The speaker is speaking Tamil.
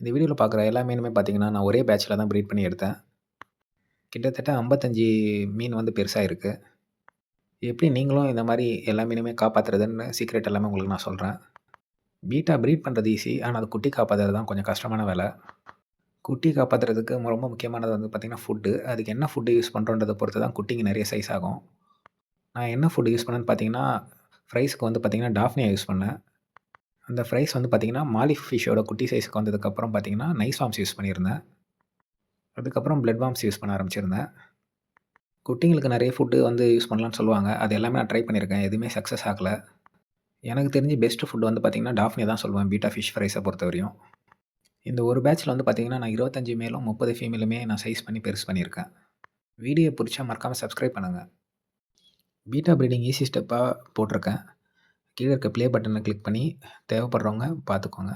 இந்த வீடியோல பார்க்குற எல்லா மீனுமே பார்த்தீங்கன்னா, நான் ஒரே பேட்ச்ல தான் ப்ரீட் பண்ணி எடுத்தேன். கிட்டத்தட்ட 55 மீன் வந்து பெருசா இருக்கு. எப்படி நீங்களும் இந்த மாரி எல்லா மீனுமே காப்பாத்துறதுன்னு சீக்ரெட் எல்லாமே உங்களுக்கு நான் சொல்றேன். பீட்டா ப்ரீட் பண்றது ஈஸி. ஆனா, அது குட்டி காப்பாத்துறது தான் கொஞ்சம் கஷ்டமான வேல. குட்டி காப்பாத்துறதுக்கு ரொம்ப முக்கியமானது வந்து பார்த்தீங்கன்னா, ஃபுட்டு. அதுக்கு என்ன ஃபுட்டு யூஸ் பண்றோன்றத பொறுத்து தான் குட்டிங்க நெறைய சைஸ் ஆகும். நான் என்ன ஃபுட் யூஸ் பண்ணேன்னு பார்த்தீங்கன்னா, ஃப்ரைஸ்க்கு வந்து பார்த்தீங்கன்னா, டாஃப்னியா யூஸ் பண்ணேன். அந்த ஃப்ரைஸ் வந்து பார்த்தீங்கன்னா, மாலி ஃபிஷ்ஷோட குட்டி சைஸ்க்கு வந்ததுக்கப்புறம் பார்த்தீங்கன்னா, நைஸ் வார்ம்ஸ் யூஸ் பண்ணியிருந்தேன். அதுக்கப்புறம் பிளட் வார்ம்ஸ் யூஸ் பண்ண ஆரம்பிச்சிருந்தேன். குட்டிங்களுக்கு நெறைய ஃபுட்டு வந்து யூஸ் பண்ணலான்னு சொல்லுவாங்க. அது எல்லாமே நான் ட்ரை பண்ணியிருக்கேன். எதுவுமே சக்சஸ் ஆகல. எனக்கு தெரிஞ்சு பெஸ்ட் ஃபுட் வந்து பார்த்தீங்கன்னா, டாஃப்னியா தான் சொல்லுவேன். பீட்டா ஃபிஷ் ஃப்ரைஸ பொறுத்தவரையும். இந்த ஒரு பேட்ச்ல வந்து பார்த்தீங்கன்னா, நான் 25 மேலும் 30 ஃபீமேலுமே நான் சைஸ் பண்ணி பெருசு பண்ணியிருக்கேன். வீடியோ புடிச்சா மறக்காம சப்ஸ்கிரைப் பண்ணுங்க. பீட்டா ப்ரீடிங் ஈஸி ஸ்டெப்பா போட்டிருக்கேன். கீழ இருக்க ப்ளே பட்டன கிளிக் பண்ணி தேவைப்படுறவங்க பார்த்துக்கோங்க.